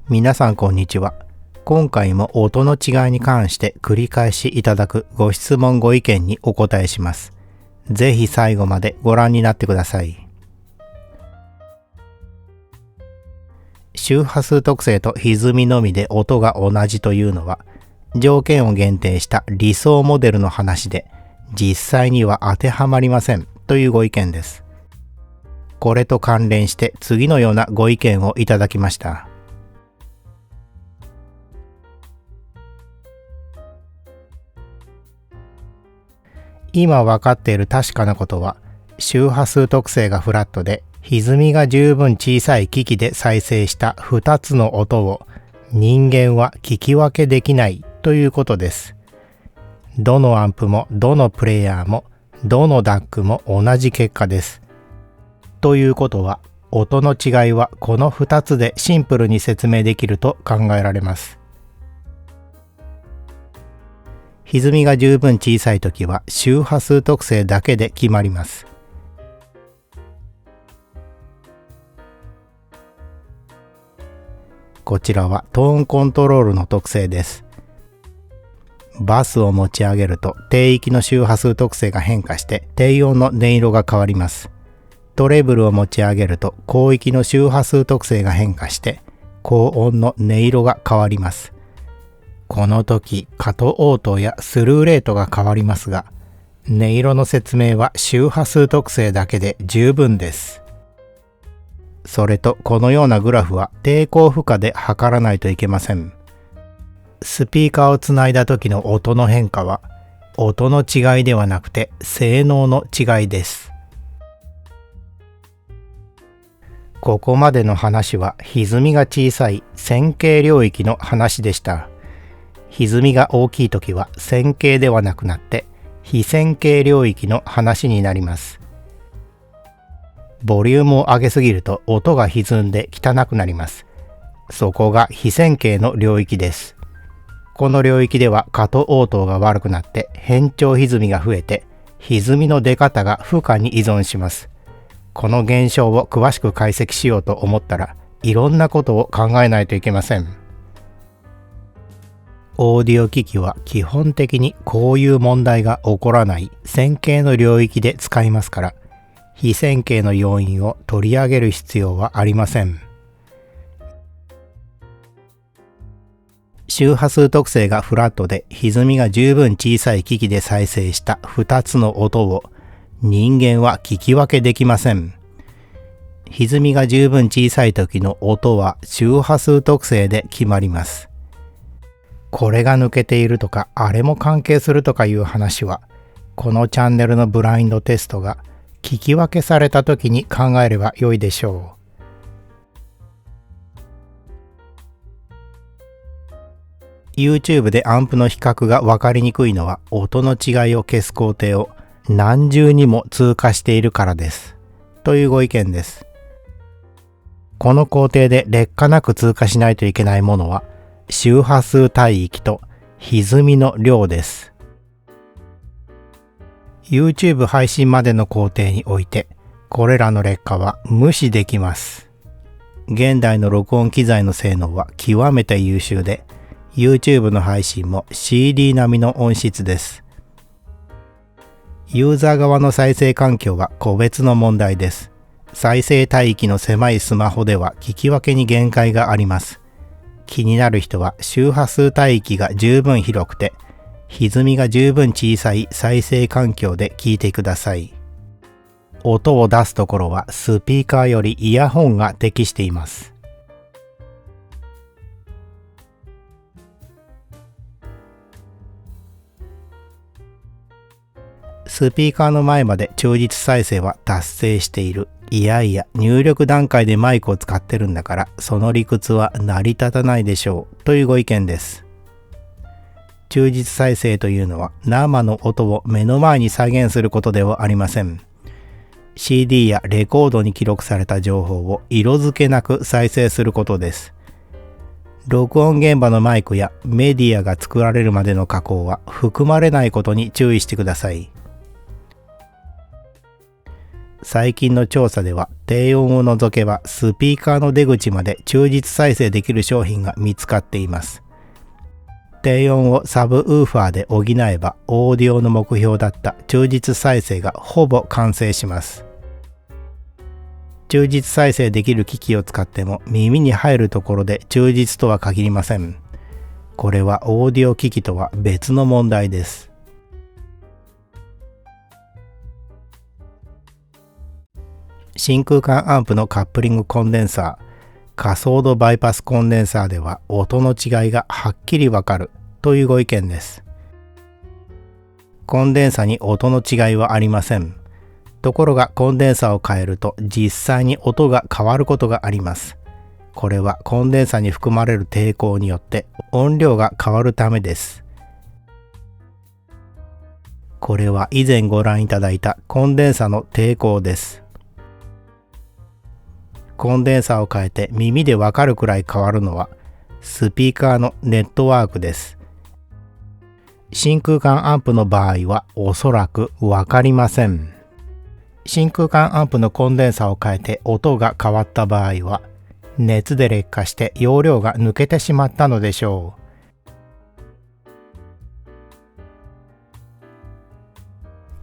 皆さんこんにちは。今回も音の違いに関して繰り返しいただくご質問ご意見にお答えします。ぜひ最後までご覧になってください。周波数特性と歪みのみで音が同じというのは、条件を限定した理想モデルの話で、実際には当てはまりませんというご意見です。これと関連して次のようなご意見をいただきました。今分かっている確かなことは、周波数特性がフラットで、歪みが十分小さい機器で再生した2つの音を人間は聞き分けできないということです。どのアンプもどのプレイヤーもどの DAC も同じ結果です。ということは、音の違いはこの2つでシンプルに説明できると考えられます。歪みが十分小さいときは周波数特性だけで決まります。こちらはトーンコントロールの特性です。バスを持ち上げると低域の周波数特性が変化して低音の音色が変わります。トレブルを持ち上げると高域の周波数特性が変化して高音の音色が変わります。この時、カト応答やスルーレートが変わりますが、音色の説明は周波数特性だけで十分です。それと、このようなグラフは抵抗負荷で測らないといけません。スピーカーをつないだ時の音の変化は、音の違いではなくて性能の違いです。ここまでの話は歪みが小さい線形領域の話でした。歪みが大きいときは線形ではなくなって非線形領域の話になります。ボリュームを上げすぎると音が歪んで汚くなります。そこが非線形の領域です。この領域ではカト応答が悪くなって変調歪みが増えて歪みの出方が負荷に依存します。この現象を詳しく解析しようと思ったらいろんなことを考えないといけません。オーディオ機器は基本的にこういう問題が起こらない線形の領域で使いますから、非線形の要因を取り上げる必要はありません。周波数特性がフラットで歪みが十分小さい機器で再生した2つの音を人間は聞き分けできません。歪みが十分小さい時の音は周波数特性で決まります。これが抜けているとかあれも関係するとかいう話は、このチャンネルのブラインドテストが聞き分けされた時に考えれば良いでしょう。YouTube でアンプの比較が分かりにくいのは音の違いを消す工程を何重にも通過しているからです。というご意見です。この工程で劣化なく通過しないといけないものは周波数帯域と歪みの量です。YouTube 配信までの工程において、これらの劣化は無視できます。現代の録音機材の性能は極めて優秀で、YouTube の配信も CD 並みの音質です。ユーザー側の再生環境は個別の問題です。再生帯域の狭いスマホでは聞き分けに限界があります。気になる人は周波数帯域が十分広くて、歪みが十分小さい再生環境で聞いてください。音を出すところはスピーカーよりイヤホンが適しています。スピーカーの前まで忠実再生は達成している。いやいや、入力段階でマイクを使ってるんだから、その理屈は成り立たないでしょう。というご意見です。忠実再生というのは生の音を目の前に再現することではありません。CD やレコードに記録された情報を色付けなく再生することです。録音現場のマイクやメディアが作られるまでの加工は含まれないことに注意してください。最近の調査では低音を除けばスピーカーの出口まで忠実再生できる商品が見つかっています。低音をサブウーファーで補えばオーディオの目標だった忠実再生がほぼ完成します。忠実再生できる機器を使っても耳に入るところで忠実とは限りません。これはオーディオ機器とは別の問題です。真空管アンプのカップリングコンデンサー、カソードバイパスコンデンサーでは音の違いがはっきりわかるというご意見です。コンデンサに音の違いはありません。ところがコンデンサを変えると実際に音が変わることがあります。これはコンデンサに含まれる抵抗によって音量が変わるためです。これは以前ご覧いただいたコンデンサの抵抗です。コンデンサを変えて耳でわかるくらい変わるのはスピーカーのネットワークです。真空管アンプの場合はおそらくわかりません。真空管アンプのコンデンサを変えて音が変わった場合は熱で劣化して容量が抜けてしまったのでしょう。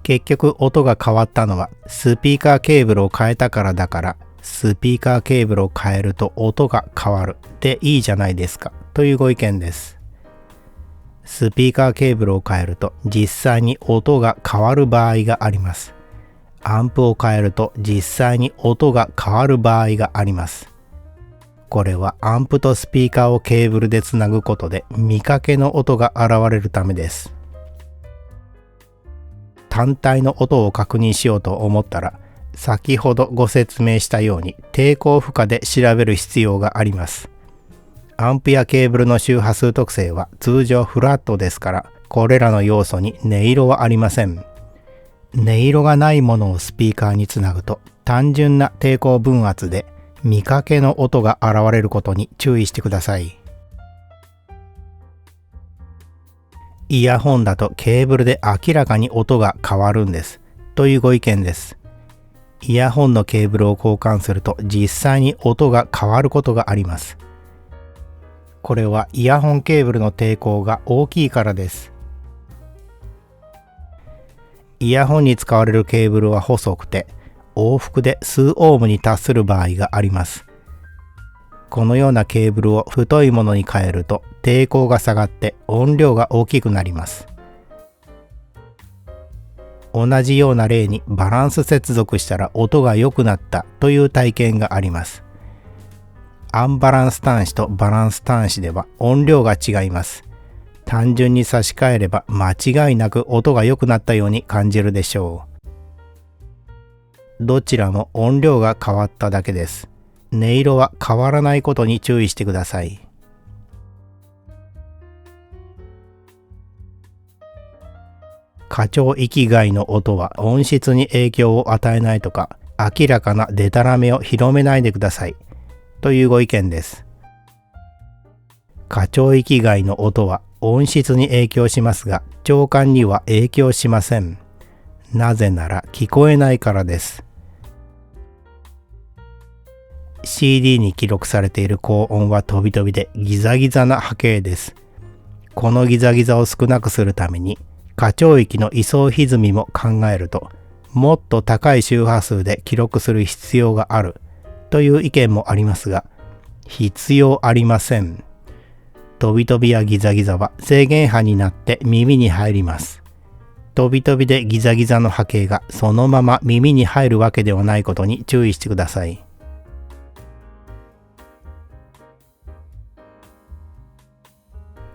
結局音が変わったのはスピーカーケーブルを変えたからだからスピーカーケーブルを変えると音が変わるでいいじゃないですかというご意見です。スピーカーケーブルを変えると実際に音が変わる場合があります。アンプを変えると実際に音が変わる場合があります。これはアンプとスピーカーをケーブルでつなぐことで見かけの音が現れるためです。単体の音を確認しようと思ったら先ほどご説明したように抵抗負荷で調べる必要があります。アンプやケーブルの周波数特性は通常フラットですからこれらの要素に音色はありません。音色がないものをスピーカーにつなぐと単純な抵抗分圧で見かけの音が現れることに注意してください。イヤホンだとケーブルで明らかに音が変わるんですというご意見です。イヤホンのケーブルを交換すると実際に音が変わることがあります。これはイヤホンケーブルの抵抗が大きいからです。イヤホンに使われるケーブルは細くて往復で数オームに達する場合があります。このようなケーブルを太いものに変えると抵抗が下がって音量が大きくなります。同じような例にバランス接続したら音が良くなったという体験があります。アンバランス端子とバランス端子では音量が違います。単純に差し替えれば間違いなく音が良くなったように感じるでしょう。どちらも音量が変わっただけです。音色は変わらないことに注意してください。過聴域外の音は音質に影響を与えないとか、明らかなデタラメを広めないでくださいというご意見です。過聴域外の音は音質に影響しますが、聴感には影響しません。なぜなら聞こえないからです。CD に記録されている高音は飛び飛びでギザギザな波形です。このギザギザを少なくするために、過聴域の位相歪みも考えると、もっと高い周波数で記録する必要があるという意見もありますが、必要ありません。飛び飛びやギザギザは制限波になって耳に入ります。飛び飛びでギザギザの波形がそのまま耳に入るわけではないことに注意してください。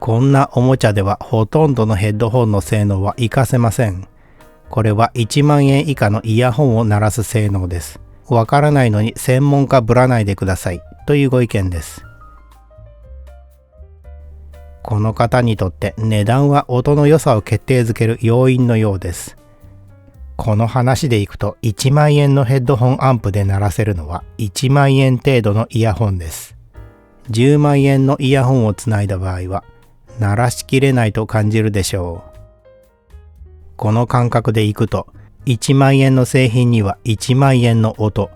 こんなおもちゃではほとんどのヘッドホンの性能は活かせません。これは1万円以下のイヤホンを鳴らす性能です。わからないのに専門家ぶらないでくださいというご意見です。この方にとって値段は音の良さを決定づける要因のようです。この話でいくと1万円のヘッドホンアンプで鳴らせるのは1万円程度のイヤホンです。10万円のイヤホンをつないだ場合は鳴らしきれないと感じるでしょう。この感覚でいくと1万円の製品には1万円の音、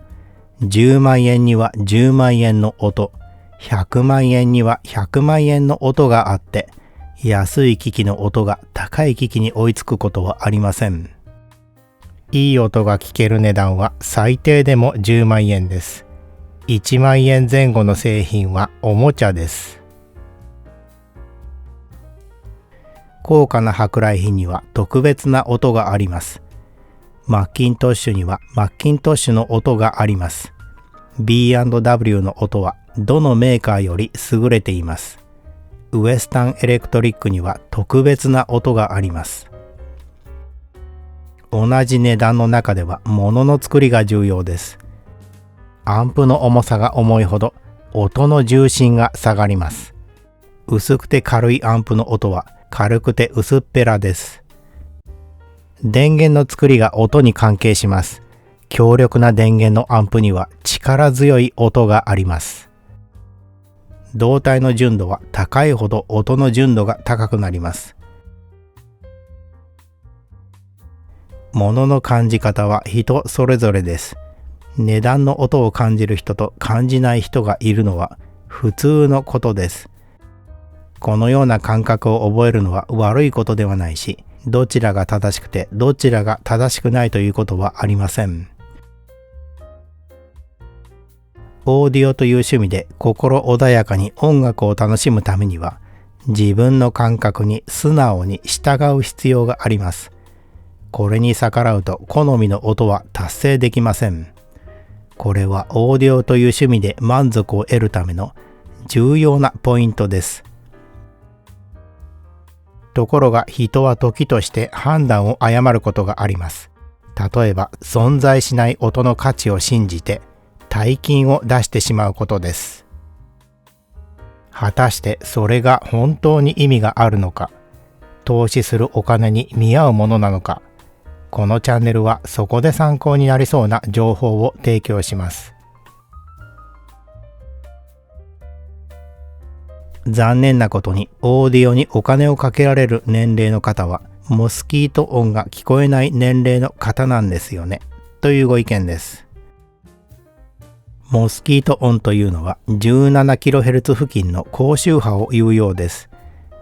10万円には10万円の音、100万円には100万円の音があって、安い機器の音が高い機器に追いつくことはありません。いい音が聞ける値段は最低でも10万円です。1万円前後の製品はおもちゃです。高価な舶来品には特別な音があります。マッキントッシュにはマッキントッシュの音があります。B&W の音はどのメーカーより優れています。ウエスタンエレクトリックには特別な音があります。同じ値段の中では物の作りが重要です。アンプの重さが重いほど音の重心が下がります。薄くて軽いアンプの音は軽くて薄っぺらです。電源の作りが音に関係します。強力な電源のアンプには力強い音があります。導体の純度は高いほど音の純度が高くなります。物の感じ方は人それぞれです。値段の音を感じる人と感じない人がいるのは普通のことです。このような感覚を覚えるのは悪いことではないし、どちらが正しくてどちらが正しくないということはありません。オーディオという趣味で心穏やかに音楽を楽しむためには、自分の感覚に素直に従う必要があります。これに逆らうと好みの音は達成できません。これはオーディオという趣味で満足を得るための重要なポイントです。ところが人は時として判断を誤ることがあります。例えば存在しない音の価値を信じて大金を出してしまうことです。果たしてそれが本当に意味があるのか、投資するお金に見合うものなのか、このチャンネルはそこで参考になりそうな情報を提供します。残念なことにオーディオにお金をかけられる年齢の方はモスキート音が聞こえない年齢の方なんですよね、というご意見です。モスキート音というのは 17kHz 付近の高周波を言うようです。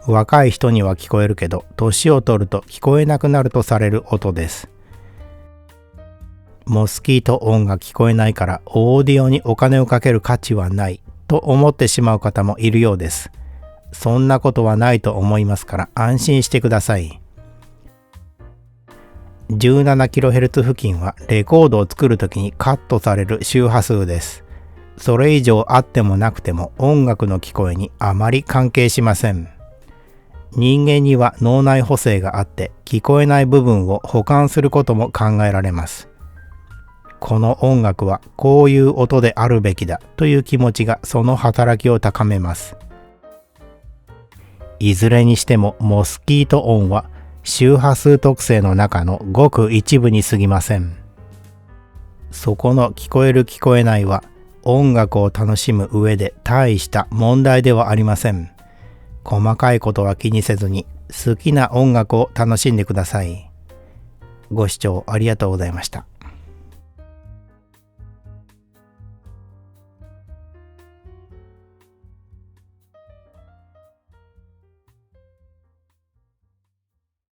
若い人には聞こえるけど、年を取ると聞こえなくなるとされる音です。モスキート音が聞こえないからオーディオにお金をかける価値はないと思ってしまう方もいるようです。そんなことはないと思いますから安心してください。17kHz 付近はレコードを作るときにカットされる周波数です。それ以上あってもなくても音楽の聞こえにあまり関係しません。人間には脳内補正があって聞こえない部分を補完することも考えられます。この音楽はこういう音であるべきだという気持ちがその働きを高めます。いずれにしてもモスキート音は周波数特性の中のごく一部に過ぎません。そこの聞こえる聞こえないは音楽を楽しむ上で大した問題ではありません。細かいことは気にせずに好きな音楽を楽しんでください。ご視聴ありがとうございました。